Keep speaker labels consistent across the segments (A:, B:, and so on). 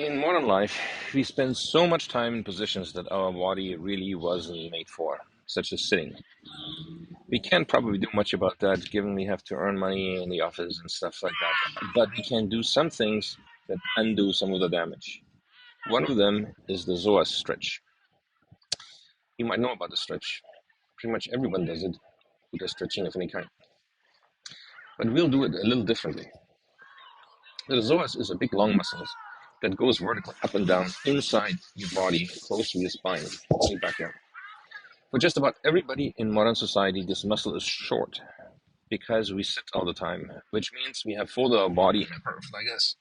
A: In modern life, we spend so much time in positions that our body really wasn't made for, such as sitting. We can't probably do much about that given we have to earn money in the office and stuff like that. But we can do some things that undo some of the damage. One of them is the Psoas stretch. You might know about the stretch. Pretty much everyone does it who does stretching of any kind. But we'll do it a little differently. The psoas is a big long muscle that goes vertically up and down inside your body, close to your spine, all back here. For just about everybody in modern society, this muscle is short because we sit all the time, which means we have folded our body in a curve like this.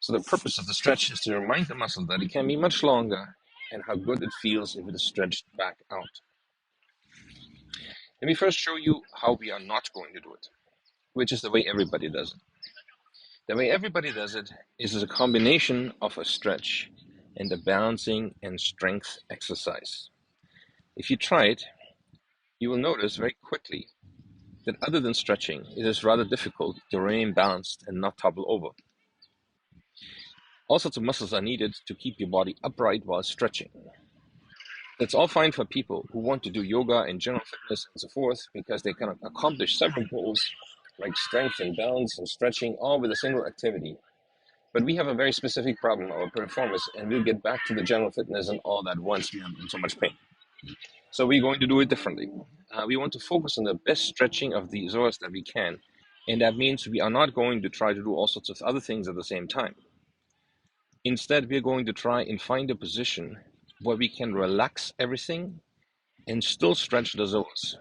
A: So the purpose of the stretch is to remind the muscle that it can be much longer and how good it feels if it is stretched back out. Let me first show you how we are not going to do it, which is the way everybody does it. The way everybody does it is a combination of a stretch and a balancing and strength exercise. If you try it, you will notice very quickly that other than stretching, it is rather difficult to remain balanced and not topple over. All sorts of muscles are needed to keep your body upright while stretching. That's all fine for people who want to do yoga and general fitness and so forth because they can accomplish several goals like strength and balance and stretching all with a single activity. But we have a very specific problem, our piriformis, and we'll get back to the general fitness and all that once we are in so much pain. So we're going to do it differently. We want to focus on the best stretching of the psoas that we can, and that means we are not going to try to do all sorts of other things at the same time. Instead, we're going to try and find a position where we can relax everything and still stretch the psoas.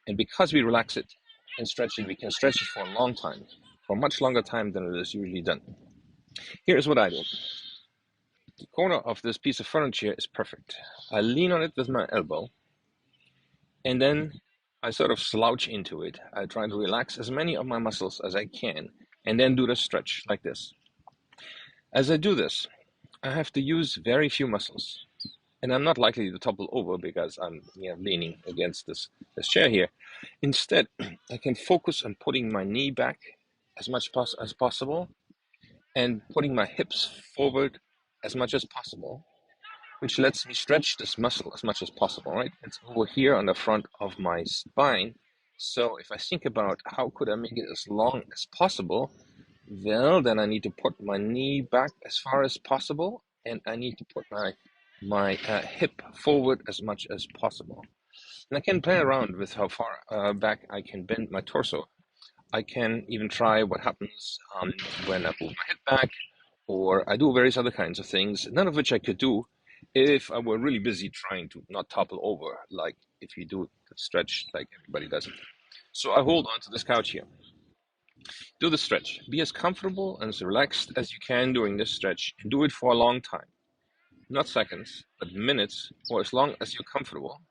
A: And because we relax it and stretch it, we can stretch it for a long time, for a much longer time than it is usually done. Here's what I do. The corner of this piece of furniture is perfect. I lean on it with my elbow, and then I sort of slouch into it. I try to relax as many of my muscles as I can, and then do the stretch like this. As I do this, I have to use very few muscles, and I'm not likely to topple over because I'm leaning against this chair here. Instead, I can focus on putting my knee back as much as possible and putting my hips forward as much as possible, which lets me stretch this muscle as much as possible, right? It's over here on the front of my spine. So if I think about how could I make it as long as possible, well, then I need to put my knee back as far as possible, and I need to put my hip forward as much as possible. And I can play around with how far back I can bend my torso. I can even try what happens when I move my head back, or I do various other kinds of things, none of which I could do if I were really busy trying to not topple over, like if you do the stretch like everybody does it. So I hold on to this couch here. Do the stretch. Be as comfortable and as relaxed as you can during this stretch, and do it for a long time. Not seconds, but minutes, or as long as you're comfortable.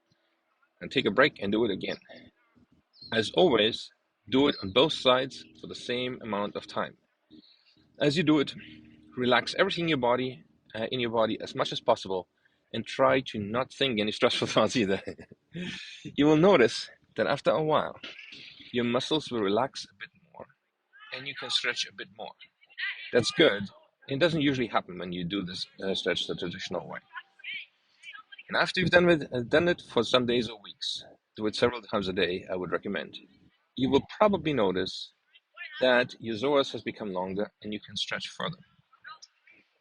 A: And take a break and do it again. As always, do it on both sides for the same amount of time. As you do it, relax everything in your body as much as possible, and try to not think any stressful thoughts either. You will notice that after a while, your muscles will relax a bit more, and you can stretch a bit more. That's good. It doesn't usually happen when you do this stretch the traditional way. And after you've done it for some days or weeks, do it several times a day, I would recommend. You will probably notice that your psoas has become longer and you can stretch further.